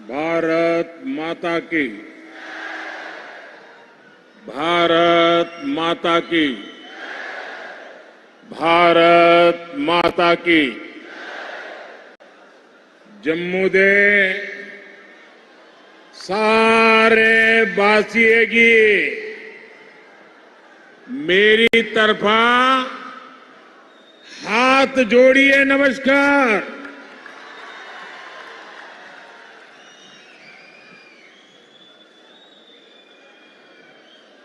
भारत माता की। भारत माता की। भारत माता की। जम्मू दे सारे वासियों की मेरी तरफा हाथ जोड़िए नमस्कार।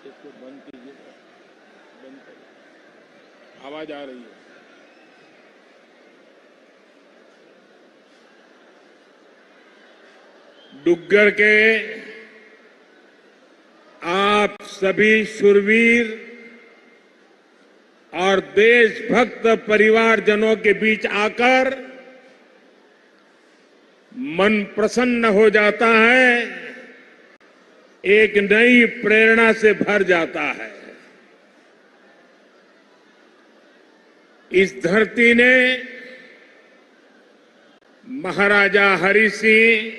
इसको बंद कीजिए, बंद करिए, आवाज आ रही है। डुग्गर के आप सभी शूरवीर और देशभक्त परिवारजनों के बीच आकर मन प्रसन्न हो जाता है, एक नई प्रेरणा से भर जाता है। इस धरती ने महाराजा हरि सिंह,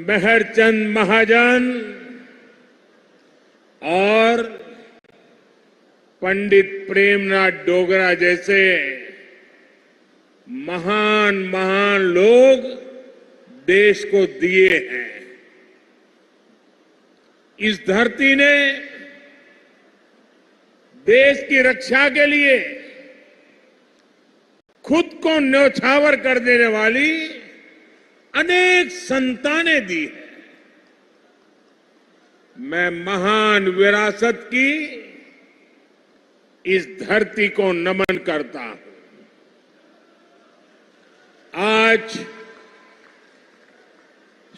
मेहरचंद महाजन और पंडित प्रेमनाथ डोगरा जैसे महान महान लोग देश को दिए हैं। इस धरती ने देश की रक्षा के लिए खुद को न्यौछावर कर देने वाली अनेक संतानें दी है। मैं महान विरासत की इस धरती को नमन करता हूं। आज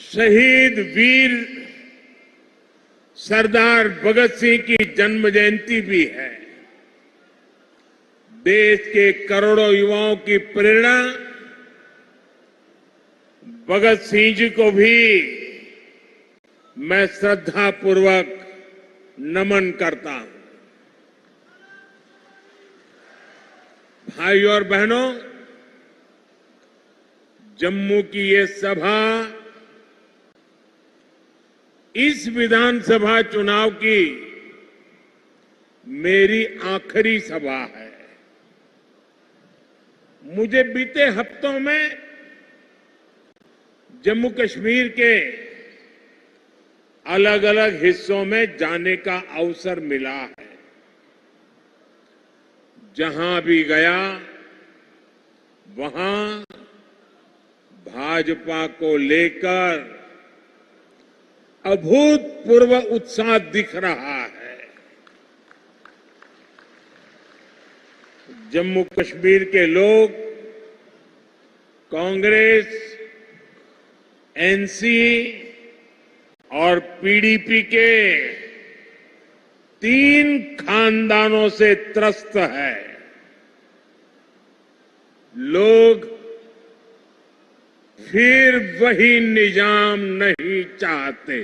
शहीद वीर सरदार भगत सिंह की जन्म जयंती भी है। देश के करोड़ों युवाओं की प्रेरणा भगत सिंह जी को भी मैं श्रद्धापूर्वक नमन करता हूं। भाइयों और बहनों, जम्मू की ये सभा इस विधानसभा चुनाव की मेरी आखिरी सभा है। मुझे बीते हफ्तों में जम्मू कश्मीर के अलग अलग हिस्सों में जाने का अवसर मिला है। जहां भी गया वहां भाजपा को लेकर अभूतपूर्व उत्साह दिख रहा है। जम्मू कश्मीर के लोग कांग्रेस, एनसी और पीडीपी के 3 खानदानों से त्रस्त है। लोग फिर वही निजाम नहीं चाहते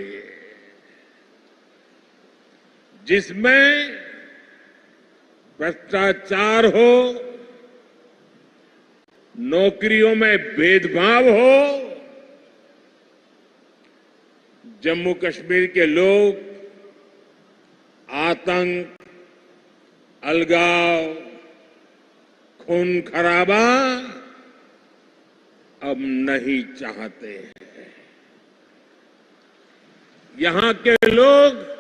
जिसमें भ्रष्टाचार हो, नौकरियों में भेदभाव हो। जम्मू कश्मीर के लोग आतंक, अलगाव, खून खराबा अब नहीं चाहते हैं। यहां के लोग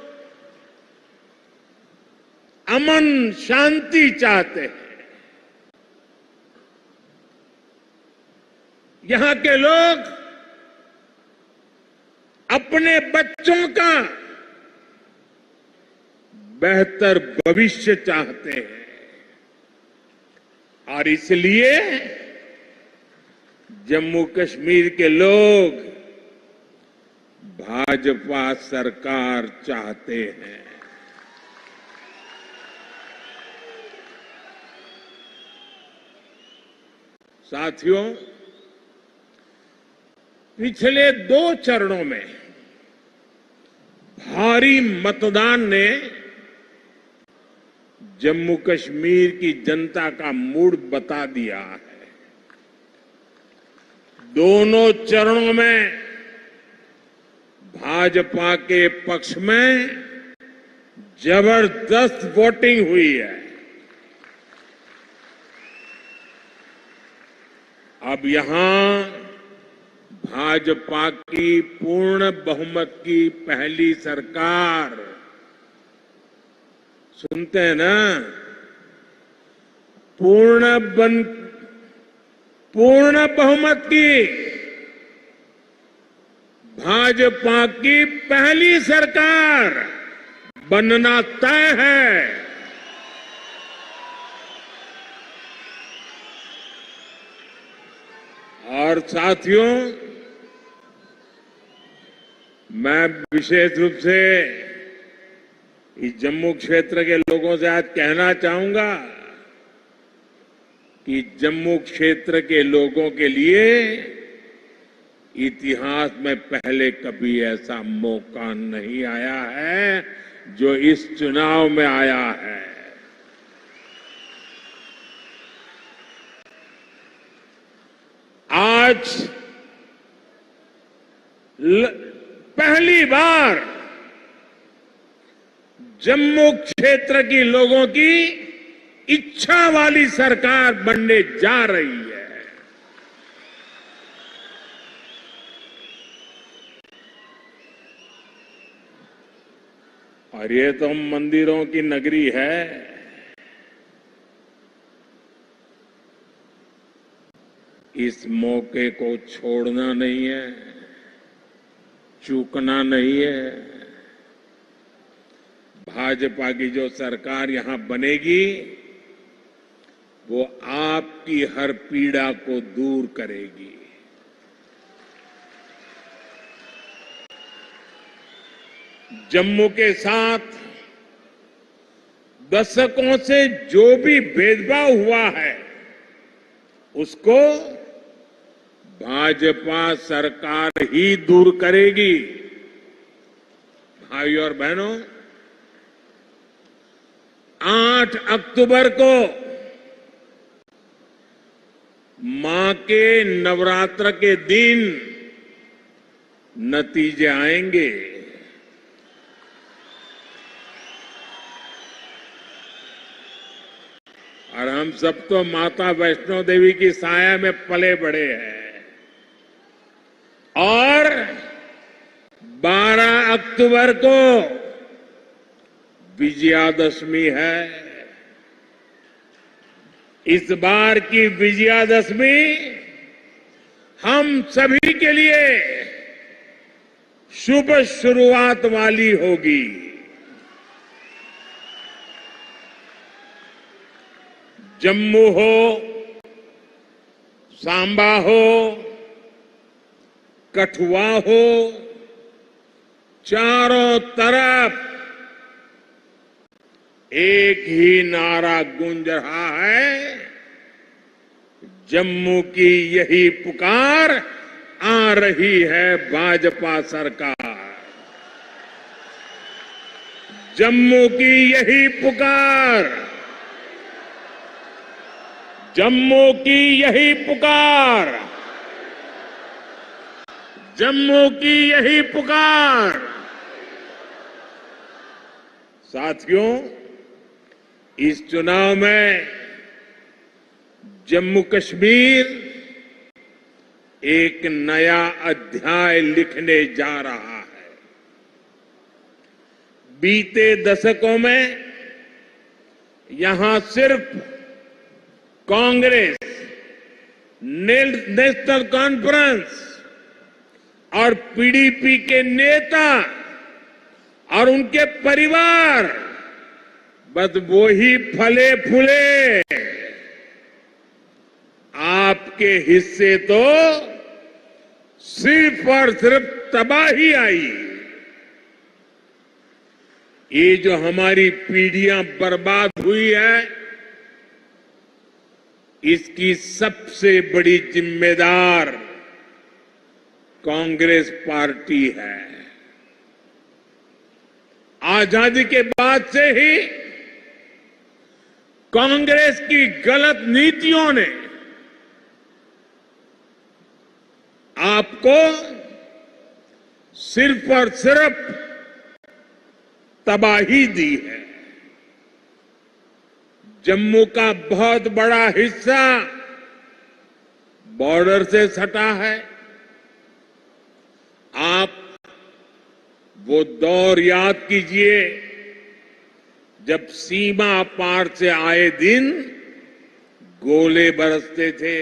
अमन शांति चाहते हैं। यहां के लोग अपने बच्चों का बेहतर भविष्य चाहते हैं और इसलिए जम्मू कश्मीर के लोग भाजपा सरकार चाहते हैं। साथियों, पिछले 2 चरणों में भारी मतदान ने जम्मू कश्मीर की जनता का मूड बता दिया है। दोनों चरणों में भाजपा के पक्ष में जबरदस्त वोटिंग हुई है। अब यहां भाजपा की पूर्ण बहुमत की पहली सरकार, सुनते हैं ना, पूर्ण बहुमत की भाजपा की पहली सरकार बनना तय है। और साथियों, मैं विशेष रूप से इस जम्मू क्षेत्र के लोगों से आज कहना चाहूंगा कि जम्मू क्षेत्र के लोगों के लिए इतिहास में पहले कभी ऐसा मौका नहीं आया है जो इस चुनाव में आया है। आज पहली बार जम्मू क्षेत्र की लोगों की इच्छा वाली सरकार बनने जा रही है। और ये तो मंदिरों की नगरी है। इस मौके को छोड़ना नहीं है, चूकना नहीं है। भाजपा की जो सरकार यहां बनेगी वो आपकी हर पीड़ा को दूर करेगी। जम्मू के साथ दशकों से जो भी भेदभाव हुआ है उसको भाजपा सरकार ही दूर करेगी। भाइयों और बहनों, 8 अक्टूबर को मां के नवरात्र के दिन नतीजे आएंगे। और हम सब तो माता वैष्णो देवी की साया में पले बड़े हैं। और 12 अक्टूबर को विजयादशमी है। इस बार की विजयादशमी हम सभी के लिए शुभ शुरुआत वाली होगी। जम्मू हो, सांबा हो, कठुआ हो, चारों तरफ एक ही नारा गूंज रहा है, जम्मू की यही पुकार, आ रही है भाजपा सरकार। जम्मू की यही पुकार, जम्मू की यही पुकार, जम्मू की यही पुकार। साथियों, इस चुनाव में जम्मू कश्मीर एक नया अध्याय लिखने जा रहा है। बीते दशकों में यहां सिर्फ कांग्रेस, नेशनल कॉन्फ्रेंस और पीडीपी के नेता और उनके परिवार बस वो ही फले फूले। आपके हिस्से तो सिर्फ और सिर्फ तबाही आई। ये जो हमारी पीढ़ियां बर्बाद हुई है, इसकी सबसे बड़ी जिम्मेदार कांग्रेस पार्टी है। आजादी के बाद से ही कांग्रेस की गलत नीतियों ने आपको सिर्फ और सिर्फ तबाही दी है। जम्मू का बहुत बड़ा हिस्सा बॉर्डर से सटा है। आप वो दौर याद कीजिए जब सीमा पार से आए दिन गोले बरसते थे,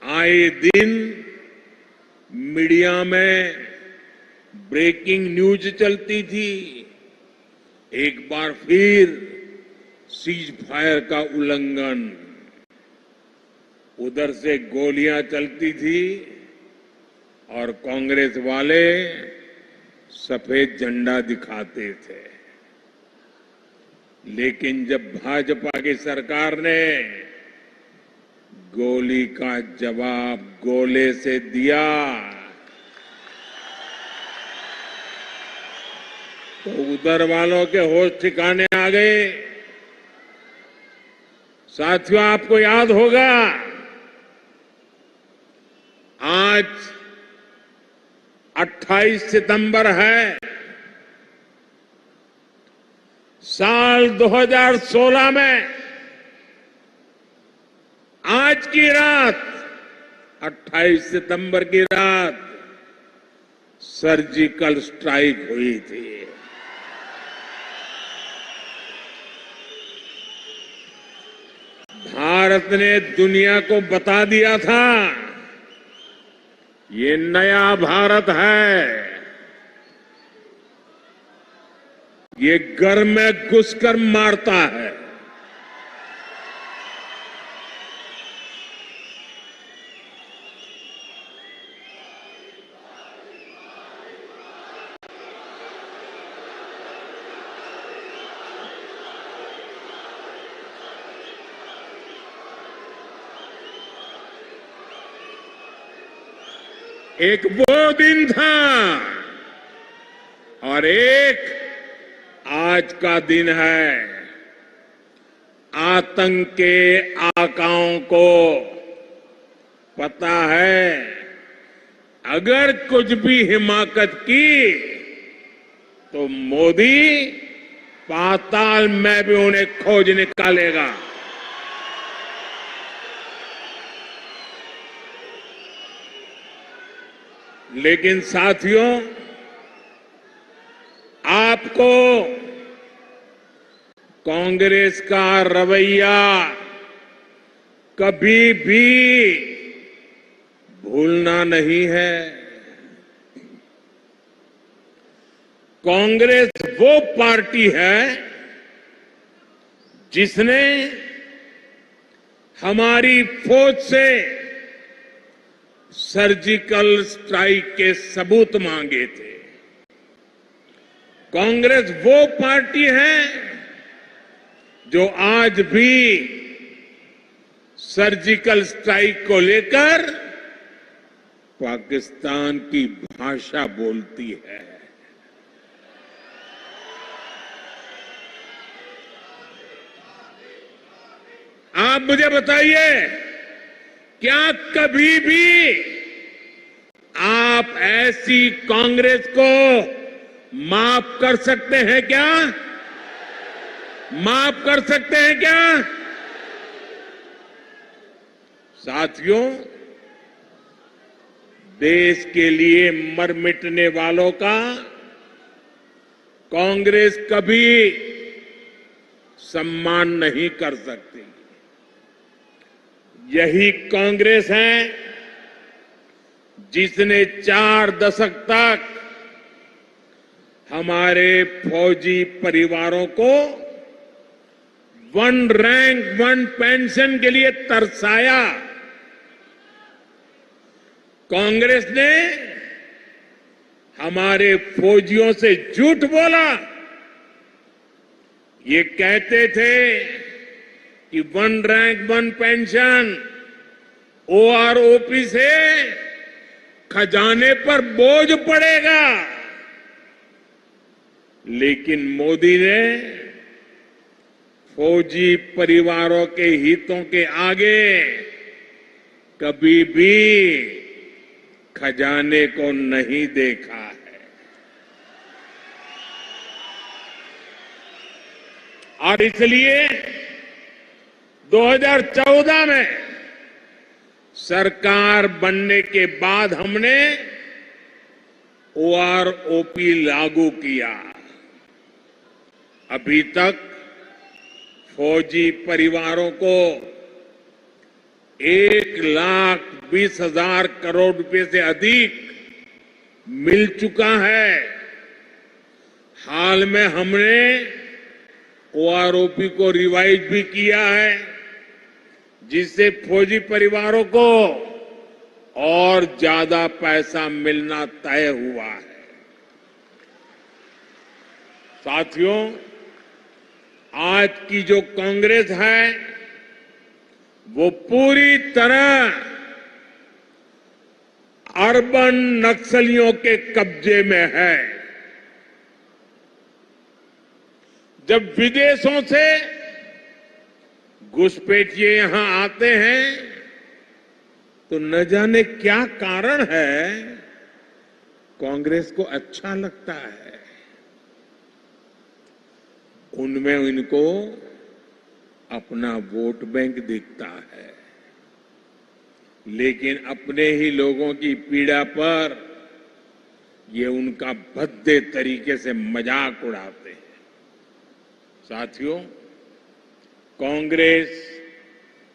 आए दिन मीडिया में ब्रेकिंग न्यूज चलती थी। एक बार फिर सीज फायर का उल्लंघन, उधर से गोलियां चलती थी और कांग्रेस वाले सफेद झंडा दिखाते थे। लेकिन जब भाजपा की सरकार ने गोली का जवाब गोले से दिया तो उधर वालों के होश ठिकाने आ गए। साथियों, आपको याद होगा आज 28 सितंबर है। साल 2016 में आज की रात 28 सितंबर की रात सर्जिकल स्ट्राइक हुई थी। भारत ने दुनिया को बता दिया था ये नया भारत है, ये घर में घुसकर मारता है। एक वो दिन था और एक आज का दिन है। आतंक के आकाओं को पता है अगर कुछ भी हिमाकत की तो मोदी पाताल में भी उन्हें खोज निकालेगा। लेकिन साथियों, आपको कांग्रेस का रवैया कभी भी भूलना नहीं है। कांग्रेस वो पार्टी है जिसने हमारी फौज से सर्जिकल स्ट्राइक के सबूत मांगे थे। कांग्रेस वो पार्टी है जो आज भी सर्जिकल स्ट्राइक को लेकर पाकिस्तान की भाषा बोलती है। आप मुझे बताइए, क्या कभी भी आप ऐसी कांग्रेस को माफ कर सकते हैं क्या? माफ कर सकते हैं क्या? साथियों, देश के लिए मर मिटने वालों का कांग्रेस कभी सम्मान नहीं कर सकती। यही कांग्रेस है जिसने 4 दशक तक हमारे फौजी परिवारों को 1 रैंक 1 पेंशन के लिए तरसाया। कांग्रेस ने हमारे फौजियों से झूठ बोला। ये कहते थे कि 1 रैंक 1 पेंशन ओआरओपी से खजाने पर बोझ पड़ेगा, लेकिन मोदी ने फौजी परिवारों के हितों के आगे कभी भी खजाने को नहीं देखा है। और इसलिए 2014 में सरकार बनने के बाद हमने ओआरओपी लागू किया। अभी तक फौजी परिवारों को 1,20,000 करोड़ रुपए से अधिक मिल चुका है। हाल में हमने ओआरओपी को रिवाइज भी किया है, जिससे फौजी परिवारों को और ज्यादा पैसा मिलना तय हुआ है। साथियों, आज की जो कांग्रेस है वो पूरी तरह अर्बन नक्सलियों के कब्जे में है। जब विदेशों से घुसपैठिए यहां आते हैं तो न जाने क्या कारण है, कांग्रेस को अच्छा लगता है। उनमें इनको अपना वोट बैंक दिखता है, लेकिन अपने ही लोगों की पीड़ा पर ये उनका भद्दे तरीके से मजाक उड़ाते हैं। साथियों, कांग्रेस,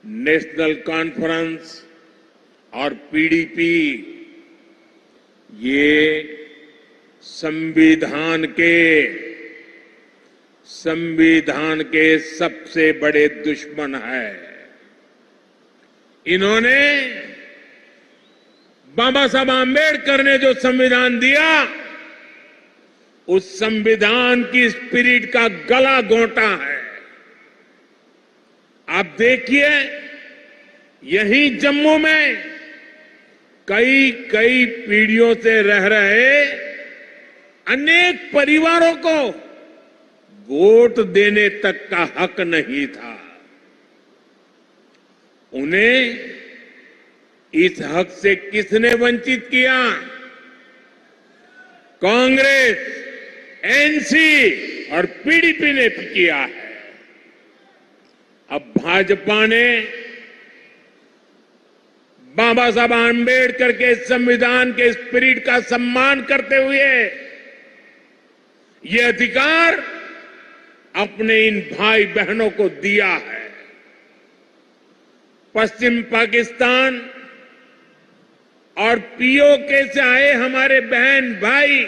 नेशनल कॉन्फ्रेंस और पीडीपी ये संविधान के सबसे बड़े दुश्मन है। इन्होंने बाबा साहब आंबेडकर ने जो संविधान दिया, उस संविधान की स्पिरिट का गला घोंटा है। आप देखिए, यही जम्मू में कई पीढ़ियों से रह रहे अनेक परिवारों को वोट देने तक का हक नहीं था। उन्हें इस हक से किसने वंचित किया? कांग्रेस, एनसी और पीडीपी ने किया है। अब भाजपा ने बाबा साहब आंबेडकर के संविधान के स्पिरिट का सम्मान करते हुए ये अधिकार अपने इन भाई बहनों को दिया है। पश्चिम पाकिस्तान और पीओके से आए हमारे बहन भाई,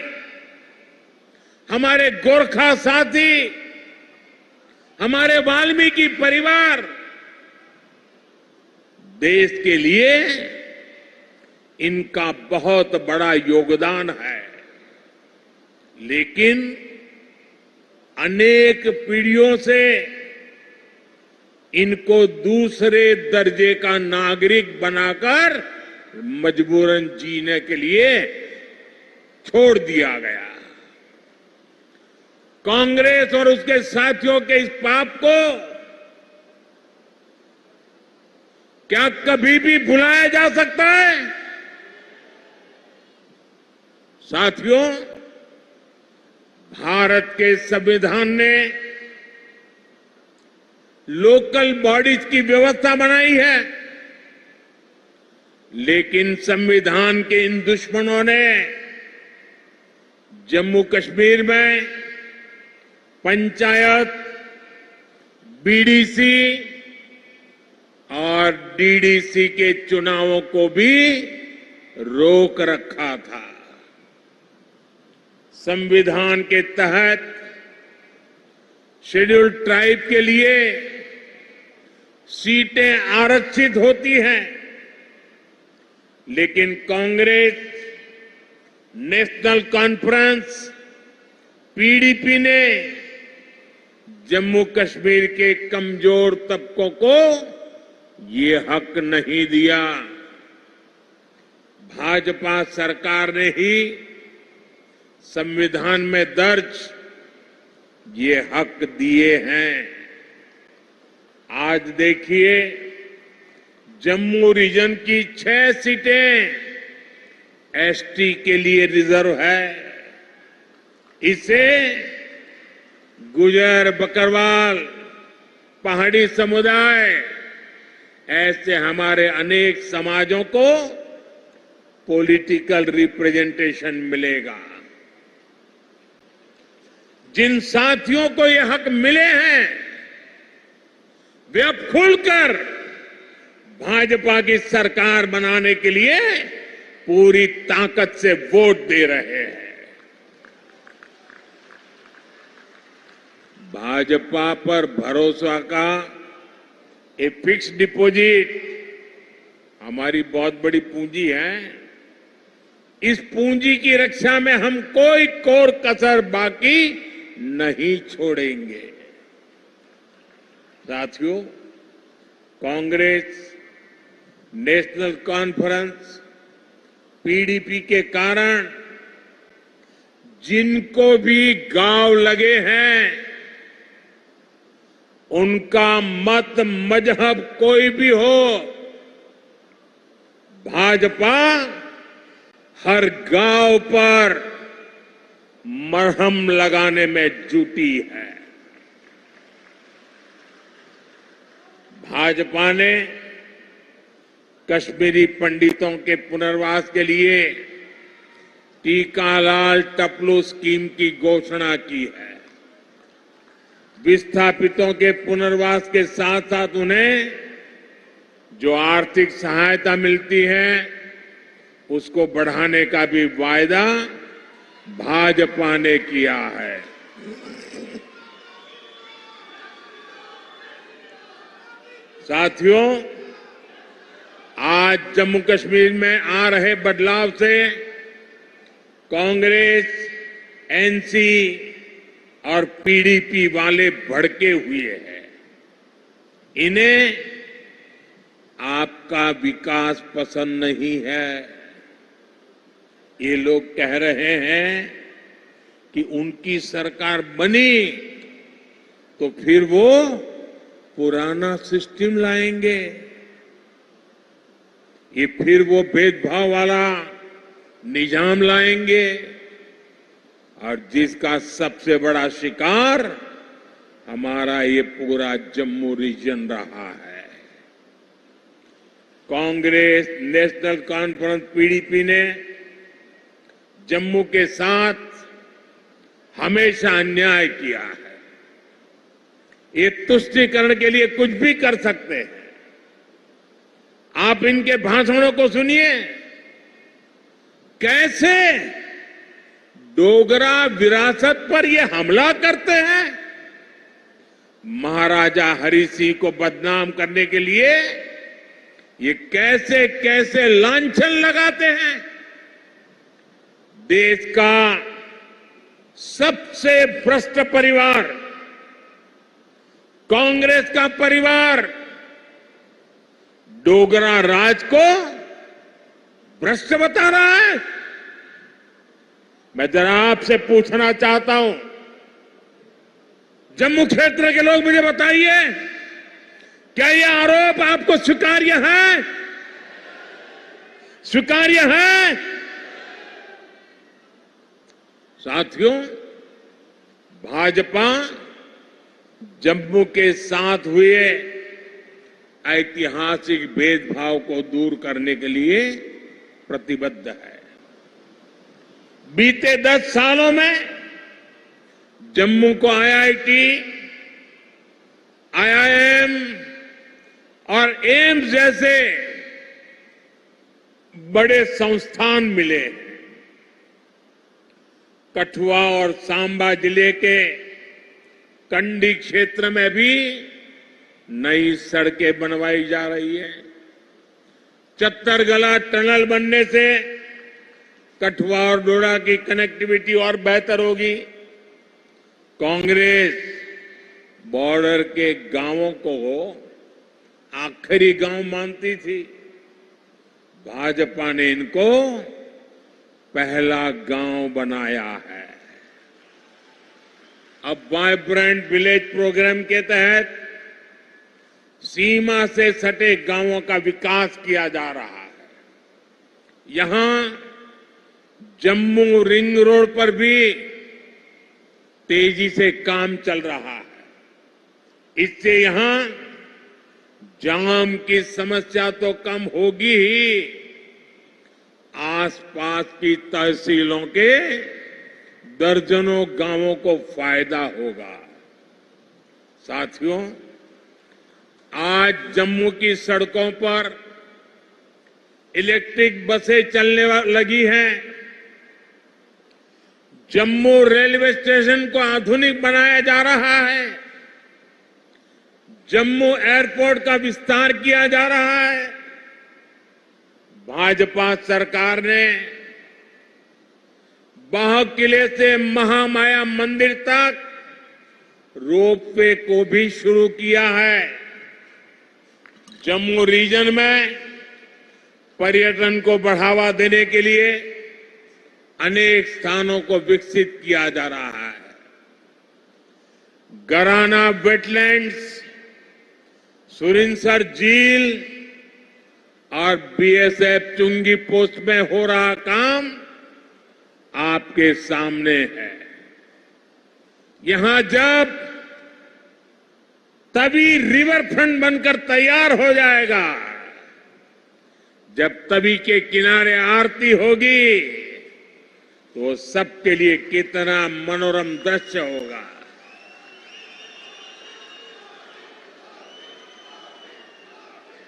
हमारे गोरखा साथी, हमारे वाल्मीकि परिवार देश के लिए इनका बहुत बड़ा योगदान है। लेकिन अनेक पीढ़ियों से इनको दूसरे दर्जे का नागरिक बनाकर मजबूरन जीने के लिए छोड़ दिया गया। कांग्रेस और उसके साथियों के इस पाप को क्या कभी भी भुलाया जा सकता है? साथियों, भारत के संविधान ने लोकल बॉडीज की व्यवस्था बनाई है, लेकिन संविधान के इन दुश्मनों ने जम्मू कश्मीर में पंचायत, बीडीसी और डीडीसी के चुनावों को भी रोक रखा था। संविधान के तहत शेड्यूल्ड ट्राइब के लिए सीटें आरक्षित होती हैं, लेकिन कांग्रेस, नेशनल कॉन्फ्रेंस, पीडीपी ने जम्मू कश्मीर के कमजोर तबकों को ये हक नहीं दिया। भाजपा सरकार ने ही संविधान में दर्ज ये हक दिए हैं। आज देखिए, जम्मू रीजन की 6 सीटें एसटी के लिए रिजर्व है। इससे गुजर, बकरवाल, पहाड़ी समुदाय, ऐसे हमारे अनेक समाजों को पॉलिटिकल रिप्रेजेंटेशन मिलेगा। जिन साथियों को ये हक मिले हैं वे अब खुलकर भाजपा की सरकार बनाने के लिए पूरी ताकत से वोट दे रहे हैं। भाजपा पर भरोसा का ये फिक्स डिपॉजिट हमारी बहुत बड़ी पूंजी है। इस पूंजी की रक्षा में हम कोई कोर कसर बाकी नहीं छोड़ेंगे। साथियों, कांग्रेस, नेशनल कॉन्फ्रेंस, पीडीपी के कारण जिनको भी गांव लगे हैं, उनका मत मजहब कोई भी हो, भाजपा हर गांव पर मरहम लगाने में जुटी है। भाजपा ने कश्मीरी पंडितों के पुनर्वास के लिए टीकालाल टपलू स्कीम की घोषणा की है। विस्थापितों के पुनर्वास के साथ साथ उन्हें जो आर्थिक सहायता मिलती है उसको बढ़ाने का भी वायदा भाजपा ने किया है। साथियों, आज जम्मू कश्मीर में आ रहे बदलाव से कांग्रेस, एनसी और पीडीपी वाले भड़के हुए हैं। इन्हें आपका विकास पसंद नहीं है। ये लोग कह रहे हैं कि उनकी सरकार बनी तो फिर वो पुराना सिस्टम लाएंगे। ये फिर वो भेदभाव वाला निजाम लाएंगे और जिसका सबसे बड़ा शिकार हमारा ये पूरा जम्मू रीजन रहा है। कांग्रेस, नेशनल कॉन्फ्रेंस, पीडीपी ने जम्मू के साथ हमेशा अन्याय किया है। ये तुष्टीकरण के लिए कुछ भी कर सकते हैं। आप इनके भाषणों को सुनिए, कैसे डोगरा विरासत पर ये हमला करते हैं। महाराजा हरि सिंह को बदनाम करने के लिए ये कैसे कैसे लांछन लगाते हैं। देश का सबसे भ्रष्ट परिवार कांग्रेस का परिवार डोगरा राज को भ्रष्ट बता रहा है। मैं जरा आपसे पूछना चाहता हूं, जम्मू क्षेत्र के लोग मुझे बताइए, क्या यह आरोप आपको स्वीकार्य है? स्वीकार्य है? साथियों, भाजपा जम्मू के साथ हुए ऐतिहासिक भेदभाव को दूर करने के लिए प्रतिबद्ध है। बीते 10 सालों में जम्मू को आईआईटी, आईआईएम और एम्स जैसे बड़े संस्थान मिले हैं। कठुआ और सांबा जिले के कंडी क्षेत्र में भी नई सड़कें बनवाई जा रही है। चत्तरगला टनल बनने से कठुआ और डोडा की कनेक्टिविटी और बेहतर होगी। कांग्रेस बॉर्डर के गांवों को आखिरी गांव मानती थी। भाजपा ने इनको पहला गांव बनाया है। अब वाइब्रेंट विलेज प्रोग्राम के तहत सीमा से सटे गांवों का विकास किया जा रहा है। यहां जम्मू रिंग रोड पर भी तेजी से काम चल रहा है। इससे यहां जाम की समस्या तो कम होगी ही, आसपास की तहसीलों के दर्जनों गांवों को फायदा होगा। साथियों, आज जम्मू की सड़कों पर इलेक्ट्रिक बसें चलने लगी हैं। जम्मू रेलवे स्टेशन को आधुनिक बनाया जा रहा है। जम्मू एयरपोर्ट का विस्तार किया जा रहा है। भाजपा सरकार ने बाह किले से महामाया मंदिर तक रोपवे को भी शुरू किया है। जम्मू रीजन में पर्यटन को बढ़ावा देने के लिए अनेक स्थानों को विकसित किया जा रहा है। गराना वेटलैंड्स, सुरिनसर झील और बीएसएफ चुंगी पोस्ट में हो रहा काम आपके सामने है। यहां जब तभी रिवर फ्रंट बनकर तैयार हो जाएगा, जब तवी के किनारे आरती होगी, तो सबके लिए कितना मनोरम दृश्य होगा।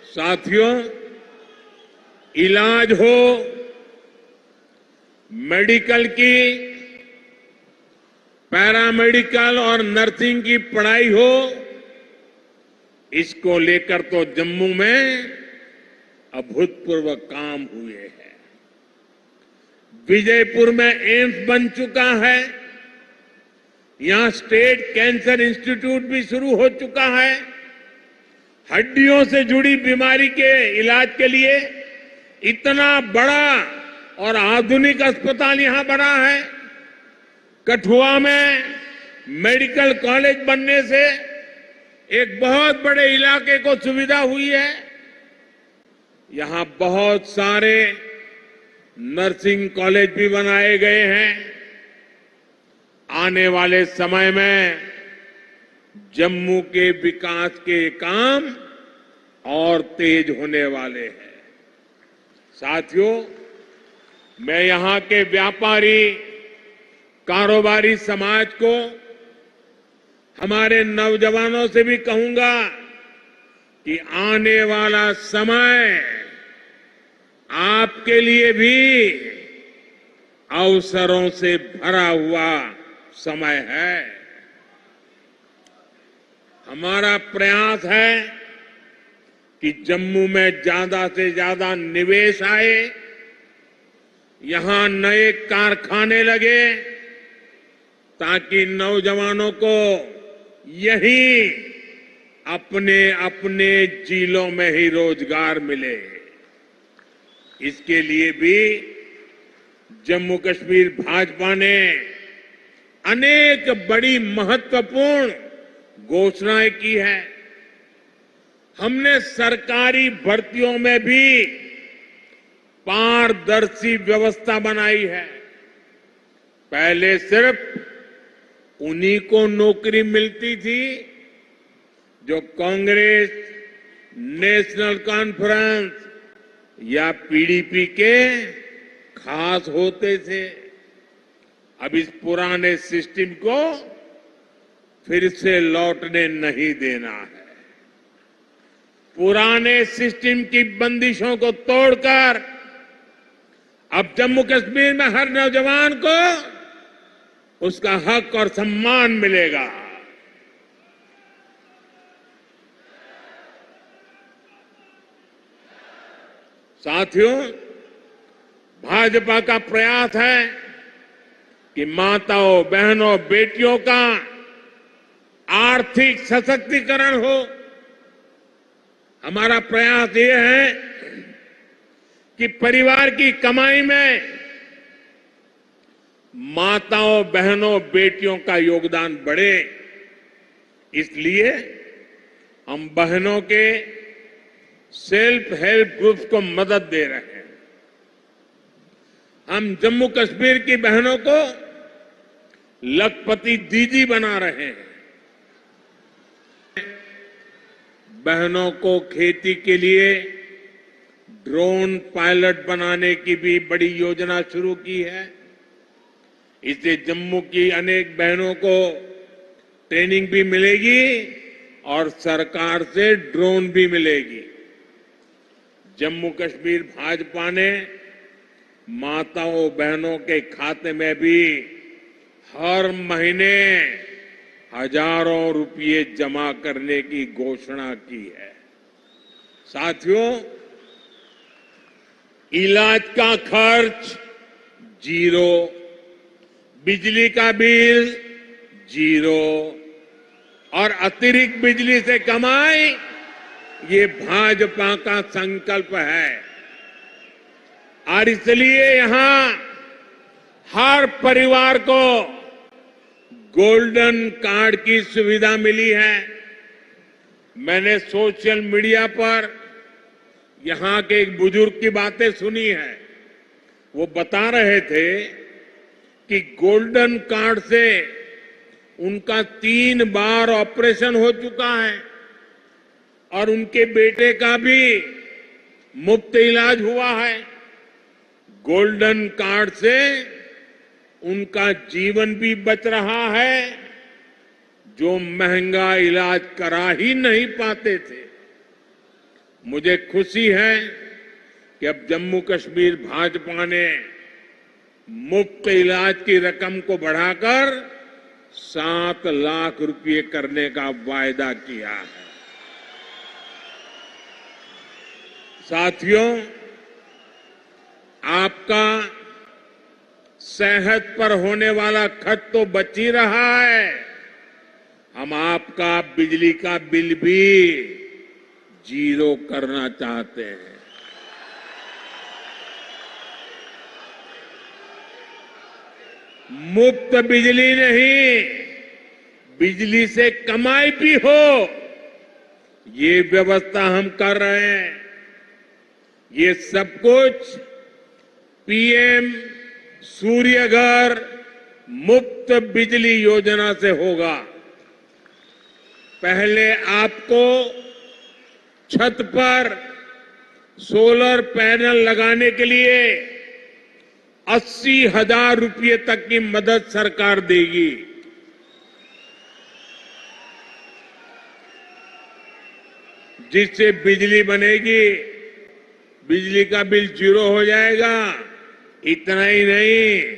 साथियों, इलाज हो, मेडिकल की, पैरामेडिकल और नर्सिंग की पढ़ाई हो, इसको लेकर तो जम्मू में अभूतपूर्व काम हुए हैं। विजयपुर में एम्स बन चुका है। यहां स्टेट कैंसर इंस्टीट्यूट भी शुरू हो चुका है। हड्डियों से जुड़ी बीमारी के इलाज के लिए इतना बड़ा और आधुनिक अस्पताल यहां बना है। कठुआ में मेडिकल कॉलेज बनने से एक बहुत बड़े इलाके को सुविधा हुई है। यहां बहुत सारे नर्सिंग कॉलेज भी बनाए गए हैं। आने वाले समय में जम्मू के विकास के काम और तेज होने वाले हैं। साथियों, मैं यहां के व्यापारी, कारोबारी समाज को, हमारे नौजवानों से भी कहूंगा कि आने वाला समय आपके लिए भी अवसरों से भरा हुआ समय है। हमारा प्रयास है कि जम्मू में ज्यादा से ज्यादा निवेश आए, यहां नए कारखाने लगे, ताकि नौजवानों को यहीं अपने अपने जिलों में ही रोजगार मिले। इसके लिए भी जम्मू कश्मीर भाजपा ने अनेक बड़ी महत्वपूर्ण घोषणाएं की है। हमने सरकारी भर्तियों में भी पारदर्शी व्यवस्था बनाई है। पहले सिर्फ उन्हीं को नौकरी मिलती थी जो कांग्रेस, नेशनल कॉन्फ्रेंस या पीडीपी के खास होते थे। अब इस पुराने सिस्टम को फिर से लौटने नहीं देना है। पुराने सिस्टम की बंदिशों को तोड़कर अब जम्मू कश्मीर में हर नौजवान को उसका हक और सम्मान मिलेगा। साथियों, भाजपा का प्रयास है कि माताओं, बहनों, बेटियों का आर्थिक सशक्तिकरण हो। हमारा प्रयास ये है कि परिवार की कमाई में माताओं, बहनों, बेटियों का योगदान बढ़े। इसलिए हम बहनों के सेल्फ हेल्प ग्रुप्स को मदद दे रहे हैं। हम जम्मू कश्मीर की बहनों को लखपति दीदी बना रहे हैं। बहनों को खेती के लिए ड्रोन पायलट बनाने की भी बड़ी योजना शुरू की है। इससे जम्मू की अनेक बहनों को ट्रेनिंग भी मिलेगी और सरकार से ड्रोन भी मिलेगी। जम्मू कश्मीर भाजपा ने माताओं बहनों के खाते में भी हर महीने हजारों रुपये जमा करने की घोषणा की है। साथियों, इलाज का खर्च जीरो, बिजली का बिल जीरो और अतिरिक्त बिजली से कमाई, ये भाजपा का संकल्प है। और इसलिए यहां हर परिवार को गोल्डन कार्ड की सुविधा मिली है। मैंने सोशल मीडिया पर यहां के एक बुजुर्ग की बातें सुनी है। वो बता रहे थे कि गोल्डन कार्ड से उनका 3 बार ऑपरेशन हो चुका है और उनके बेटे का भी मुफ्त इलाज हुआ है। गोल्डन कार्ड से उनका जीवन भी बच रहा है, जो महंगा इलाज करा ही नहीं पाते थे। मुझे खुशी है कि अब जम्मू कश्मीर भाजपा ने मुफ्त इलाज की रकम को बढ़ाकर 7 लाख रुपए करने का वायदा किया है। साथियों, आपका सेहत पर होने वाला खर्च तो बच ही रहा है। हम आपका बिजली का बिल भी जीरो करना चाहते हैं। मुफ्त बिजली नहीं, बिजली से कमाई भी हो, ये व्यवस्था हम कर रहे हैं। ये सब कुछ पीएम सूर्य घर मुफ्त बिजली योजना से होगा। पहले आपको छत पर सोलर पैनल लगाने के लिए 80,000 रुपये तक की मदद सरकार देगी। जिससे बिजली बनेगी, बिजली का बिल जीरो हो जाएगा। इतना ही नहीं,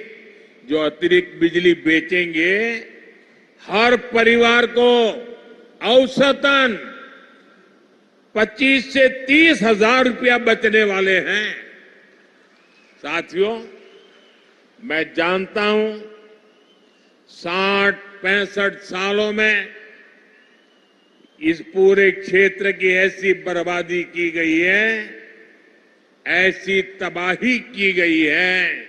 जो अतिरिक्त बिजली बेचेंगे, हर परिवार को औसतन 25 से 30,000 रुपया बचने वाले हैं। साथियों, मैं जानता हूं 60-65 सालों में इस पूरे क्षेत्र की ऐसी बर्बादी की गई है, ऐसी तबाही की गई है,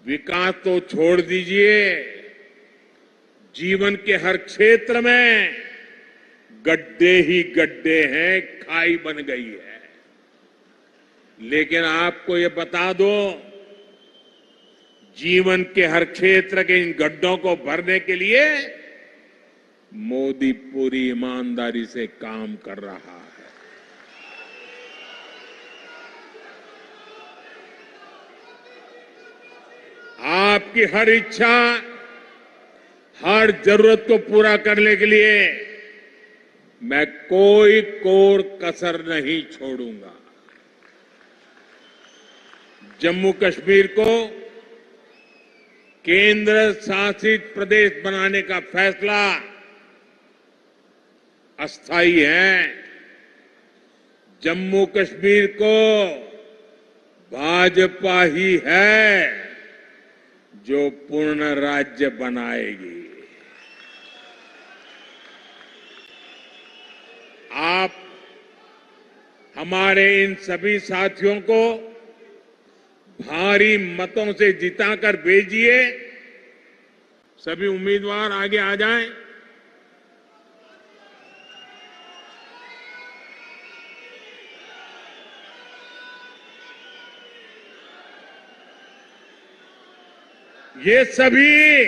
विकास तो छोड़ दीजिए, जीवन के हर क्षेत्र में गड्ढे ही गड्ढे हैं, खाई बन गई है। लेकिन आपको ये बता दो, जीवन के हर क्षेत्र के इन गड्ढों को भरने के लिए मोदी पूरी ईमानदारी से काम कर रहा है। आपकी हर इच्छा, हर जरूरत को पूरा करने के लिए मैं कोई कोर कसर नहीं छोड़ूंगा। जम्मू कश्मीर को केंद्र शासित प्रदेश बनाने का फैसला अस्थायी है। जम्मू कश्मीर को भाजपा ही है जो पूर्ण राज्य बनाएगी। आप हमारे इन सभी साथियों को भारी मतों से जिताकर भेजिए। सभी उम्मीदवार आगे आ जाएं। ये सभी